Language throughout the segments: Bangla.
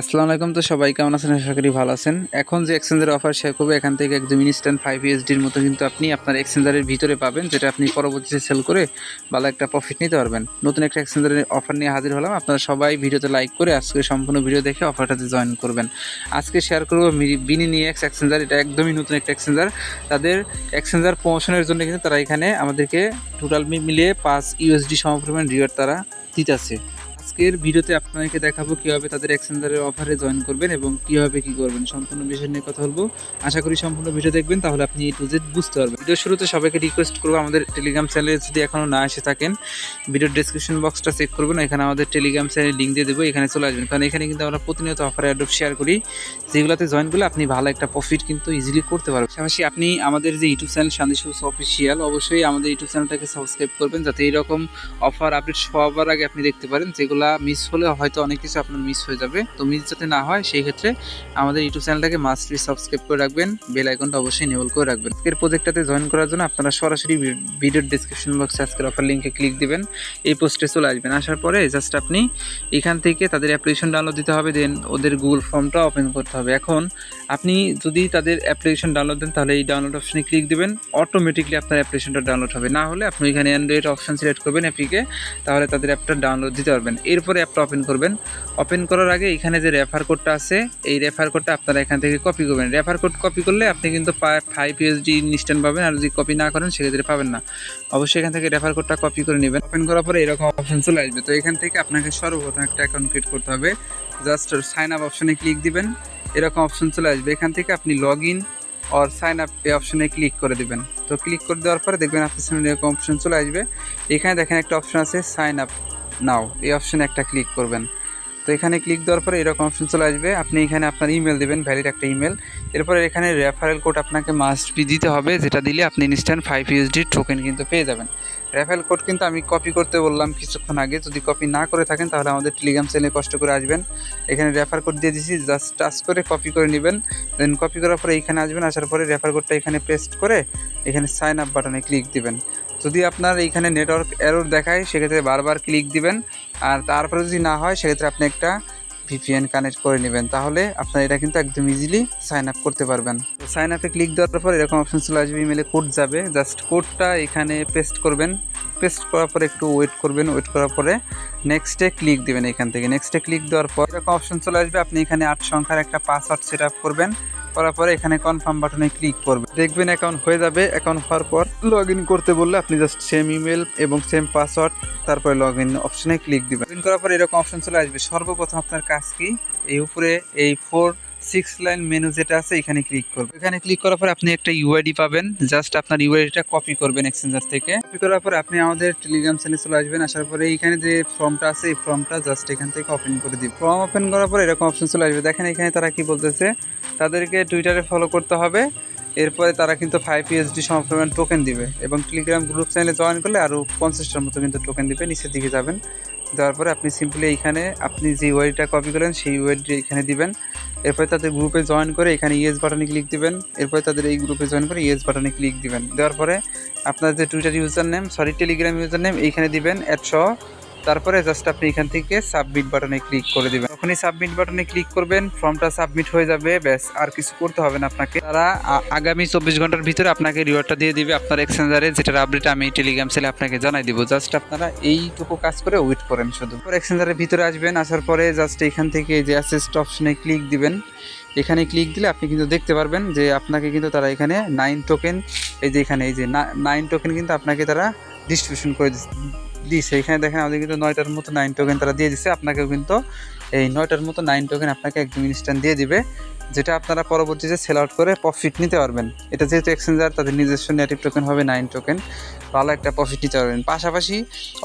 আসসালামু আলাইকুম। তো সবাই কেমন আছেন? আশা করি ভালো আছেন। এখন যে এক্সচেঞ্জের অফার শেয়ার করবো এখান থেকে একদম ইনস্ট্যান্ট 5 ইউএসডির মতো কিন্তু আপনি আপনার এক্সচেঞ্জারের ভিতরে পাবেন, যেটা আপনি পরবর্তীতে সেল করে ভালো একটা প্রফিট নিতে পারবেন। নতুন একটা এক্সচেঞ্জারের অফার নিয়ে হাজির হলাম। আপনারা সবাই ভিডিওতে লাইক করে আজকে সম্পূর্ণ ভিডিও দেখে অফারটাতে জয়েন করবেন। আজকে শেয়ার করবো বিনিনিএক্স এক্সচেঞ্জার। এটা একদমই নতুন একটা এক্সচেঞ্জার। তাদের এক্সচেঞ্জার প্রমোশনের জন্য কিন্তু তারা এখানে আমাদেরকে টোটাল মিলিয়ে 5 ইউএসডি সমপরিমাণ রিওয়ার্ড তারা দিতেছে। আজকের ভিডিওতে আপনাদেরকে দেখাবো কিভাবে তাদের এক্সচেঞ্জারের অফারে জয়েন করবেন এবং কিভাবে কি করবেন, সম্পূর্ণ বিষয় নিয়ে কথা বলবো। আশা করি সম্পূর্ণ ভিডিও দেখবেন, তাহলে আপনি A to Z বুঝতে পারবেন। ভিডিও শুরুতে সবাইকে রিকোয়েস্ট করবো, আমাদের টেলিগ্রাম চ্যানেলে যদি এখনও না এসে থাকেন, ভিডিওর ডেসক্রিপশন বক্সটা চেক করবেন, এখানে আমাদের টেলিগ্রাম চ্যানেলের লিঙ্ক দিয়ে দেবো, এখানে চলে আসবেন। কারণ এখানে কিন্তু আমরা প্রতিনিয়ত অফারে অ্যাডপ শেয়ার করি, যেগুলোতে জয়েন করলে আপনি ভালো একটা প্রফিট কিন্তু ইজিলি করতে পারবেন। পাশাপাশি আপনি আমাদের যে ইউটিউব চ্যানেল শান্তি সবুজ অফিসিয়াল, অবশ্যই আমাদের ইউটিউব চ্যানেলটাকে সাবস্ক্রাইব করবেন, যাতে এইরকম অফার আপডেট সবার আগে আপনি দেখতে পারেন। যেগুলো মিস হলে হয়তো অনেক কিছু আপনার মিস হয়ে যাবে, তো মিস যাতে না হয় সেই ক্ষেত্রে আমাদের ইউটিউব চ্যানেলটাকে মাস্টলি সাবস্ক্রাইব করে রাখবেন, বেল আইকনটা অবশ্যই এনেবল করে রাখবেন। আজকের প্রজেক্টটাতে জয়েন করার জন্য আপনারা সরাসরি ভিডিওর ডেসক্রিপশন বক্সে আজকের অফার লিঙ্কে ক্লিক দিবেন, এই পোস্টে চলে আসবেন। আসার পরে জাস্ট আপনি এখান থেকে তাদের অ্যাপ্লিকেশন ডাউনলোড দিতে হবে, দেন ওদের গুগল ফর্মটা ওপেন করতে হবে। এখন আপনি যদি তাদের অ্যাপ্লিকেশন ডাউনলোড দেন, তাহলে এই ডাউনলোড অপশনে ক্লিক দিবেন, অটোমেটিকলি আপনার অ্যাপ্লিকেশনটা ডাউনলোড হবে। না হলে আপনি এখানে অ্যান্ড্রয়েড অপশন সিলেক্ট করবেন অ্যাপটিকে, তাহলে তাদের অ্যাপটা ডাউনলোড দিতে পারবেন। এরপরে অ্যাপটা ওপেন করবেন। ওপেন করার আগে এখানে যে রেফার কোডটা আছে, এই রেফার কোডটা আপনারা এখান থেকে কপি করবেন। রেফার কোড কপি করলে আপনি কিন্তু 5 ইউএসডি ইনস্ট্যান্ট পাবেন, আর যদি কপি না করেন সেক্ষেত্রে পাবেন না। অবশ্যই এখান থেকে রেফার কোডটা কপি করে নেবেন। ওপেন করার পরে এরকম অপশন চলে আসবে। তো এখান থেকে আপনাকে সর্বপ্রথম একটা অ্যাকাউন্ট ক্রিয়েট করতে হবে। জাস্ট সাইন আপ অপশনে ক্লিক দিবেন, এরকম অপশন চলে আসবে। এখান থেকে আপনি লগ ইন আর সাইন আপ এই অপশনে ক্লিক করে দিবেন। তো ক্লিক করে দেওয়ার পরে দেখবেন আপনার সামনে এরকম অপশন চলে আসবে। এখানে দেখেন একটা অপশন আছে সাইন আপ নাও, এই অপশনে একটা ক্লিক করবেন। তো এখানে ক্লিক দেওয়ার পরে এরকম অপশন চলে আসবে। আপনি এখানে আপনার ইমেল দেবেন, ভ্যালিড একটা ইমেল। এরপরে এখানে রেফারেল কোড আপনাকে মাস্ট বি দিতে হবে, যেটা দিলে আপনি ইনস্ট্যান্ট 5 ইউএসডি টোকেন কিন্তু পেয়ে যাবেন। রেফারেল কোড কিন্তু আমি কপি করতে বললাম কিছুক্ষণ আগে, যদি কপি না করে থাকেন তাহলে আমাদের টেলিগ্রাম চ্যানেলে কষ্ট করে আসবেন। এখানে রেফার কোড দিয়ে দিয়েছি, জাস্ট টাচ করে কপি করে নেবেন। দেন কপি করার পরে এখানে আসবেন, আসার পরে রেফার কোডটা এখানে পেস্ট করে এখানে সাইন আপ বাটনে ক্লিক দিবেন। যদি আপনার এইখানে নেটওয়ার্ক এরর দেখায় সেক্ষেত্রে বারবার ক্লিক দিবেন, আর তারপরে যদি না হয় সেক্ষেত্রে আপনি একটা ভিপিএন কানেক্ট করে নেবেন, তাহলে আপনার এটা কিন্তু একদম ইজিলি সাইন আপ করতে পারবেন। তো সাইন আপে ক্লিক দেওয়ার পর এরকম অপশন চলে আসবে, ইমেলে কোড যাবে, জাস্ট কোডটা এখানে পেস্ট করবেন। পেস্ট করার পরে একটু ওয়েট করবেন, ওয়েট করার পরে নেক্সটে ক্লিক দেবেন। এখান থেকে নেক্সটে ক্লিক দেওয়ার পর এরকম অপশন চলে আসবে, আপনি এখানে 8 সংখ্যার একটা পাসওয়ার্ড সেট আপ করবেন। করার পরে এখানে কনফার্ম বাটনে ক্লিক করবেন, দেখবেন অ্যাকাউন্ট হয়ে যাবে। অ্যাকাউন্ট হওয়ার পর লগ ইন করতে বললে আপনি জাস্ট সেম ইমেল এবং সেম পাসওয়ার্ড, তারপরে লগ ইন অপশনে ক্লিক দিবেন। লগ ইন করার পর এরকম অপশন চলে আসবে। সর্বপ্রথম আপনার কাজ কি, এই উপরে এই 4-6 লাইন মেনু যেটা আছে এখানে ক্লিক করবেন। এখানে ক্লিক করার পর আপনি একটা ইউআইডি পাবেন, জাস্ট আপনার ইউআইডিটা কপি করবেন এক্সচেঞ্জার থেকে। কপি করার পর আপনি আমাদের টেলিগ্রাম চ্যানেলে চলে আসবেন। আসার পরে এইখানে যে ফর্মটা আছে এই ফর্মটা জাস্ট এখান থেকে ওপেন করে দিন। ফর্ম ওপেন করার পর এরকম অপশন চলে আসবে। দেখেন এখানে তারা কি বলতেছে, তাদেরকে টুইটারে ফলো করতে হবে, এরপরে তারা কিন্তু 5 ইউএসডি সমপরিমাণ টোকেন দিবে, এবং টেলিগ্রাম গ্রুপ চ্যানেলে জয়েন করলে আরও 50টার মতো কিন্তু টোকেন দিবে। নিচের দিকে যাবেন, দেওয়ার পরে আপনি সিম্পলি এইখানে আপনি যে ওয়াইডিটা কপি করেন সেই ওয়াইডি এখানে দিবেন। এরপরে তাদের গ্রুপে জয়েন করে এখানে ইয়েস বাটনে ক্লিক দিবেন। এরপরে তাদের এই গ্রুপে জয়েন করে ইয়েস বাটনে ক্লিক দিবেন। দেওয়ার পরে আপনার যে Twitter user name Telegram user name এইখানে দিবেন @। তারপরে জাস্ট আপনি এখান থেকে সাবমিট বাটনে ক্লিক করে দিবেন। যখনই সাবমিট বাটনে ক্লিক করবেন ফর্মটা সাবমিট হয়ে যাবে, ব্যাস আর কিছু করতে হবে না আপনাকে। তারা আগামী 24 ঘন্টার ভিতরে আপনাকে রিওয়ার্ডটা দিয়ে দিবে আপনার এক্সচেঞ্জারে, যেটার আপডেট আমি টেলিগ্রাম চ্যানেলে আপনাকে জানাই দিব। জাস্ট আপনারা এইটুকু কাজ করে ওয়েট করেন শুধু। এক্সচেঞ্জারের ভিতরে আসবেন, আসার পরে জাস্ট এখান থেকে যে অ্যাসেস্ট অপশনে ক্লিক দিবেন। এখানে ক্লিক দিলে আপনি কিন্তু দেখতে পারবেন যে আপনাকে কিন্তু তারা এখানে 9 টোকেন, এই যে এখানে এই যে 9 টোকেন কিন্তু আপনাকে তারা ডিস্ট্রিবিউশন করে দিয়েছে। এখানে দেখেন আমাদের কিন্তু 9টার মতো 9 টোকেন তারা দিয়ে দিচ্ছে। আপনাকেও কিন্তু এই 9টার মতো 9 টোকেন আপনাকে একদম ইনস্ট্যান্ট দিয়ে দিবে, যেটা আপনারা পরবর্তীতে সেল আউট করে প্রফিট নিতে পারবেন। এটা যেহেতু এক্সচেঞ্জার, তাদের নিজস্ব নেটিভ টোকেন হবে 9 টোকেন, ভালো একটা প্রফিট নিতে পারবেন। পাশাপাশি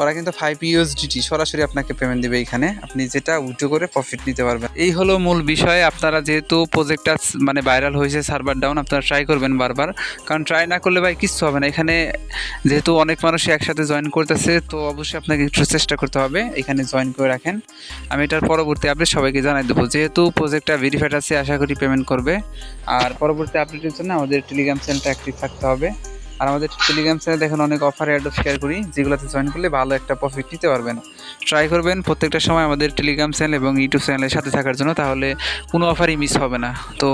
ওরা কিন্তু 5 ইউএসডিটি সরাসরি আপনাকে পেমেন্ট দেবে, এখানে আপনি যেটা উইথড্র করে প্রফিট নিতে পারবেন। এই হলো মূল বিষয়। আপনারা যেহেতু প্রজেক্টটা মানে ভাইরাল হয়েছে, সার্ভার ডাউন, আপনারা ট্রাই করবেন বারবার, কারণ ট্রাই না করলে ভাই কিচ্ছু হবে না। এখানে যেহেতু অনেক মানুষ একসাথে জয়েন করতেছে, তো অবশ্যই আপনাকে একটু চেষ্টা করতে হবে এখানে জয়েন করে রাখেন। আমি এটার পরবর্তী আপডেট সবাইকে জানাই দেবো। যেহেতু প্রজেক্টটা ভেরিফাইড আছে, আশা করি পেমেন্ট করবে। আর পরবর্তী আপডেটের জন্য আমাদের টেলিগ্রাম চ্যানেলটা অ্যাক্টিভ থাকতে হবে। আর আমাদের টেলিগ্রাম চ্যানেলে দেখেন অনেক অফার অ্যাড শেয়ার করি, যেগুলোতে জয়েন করলে ভালো একটা প্রফিট নিতে পারবেন। ট্রাই করবেন প্রত্যেকটা সময় আমাদের টেলিগ্রাম চ্যানেল এবং ইউটিউব চ্যানেলের সাথে থাকার জন্য, তাহলে কোনো অফারই মিস হবে না। তো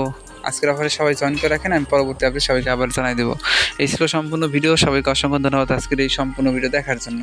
আজকের অফারে সবাই জয়েন করে রাখেন, আমি পরবর্তী আপডেট সবাইকে আবার জানাই দেবো। এই ছিল সম্পূর্ণ ভিডিও। সবাইকে অসংখ্য ধন্যবাদ আজকের এই সম্পূর্ণ ভিডিও দেখার জন্য।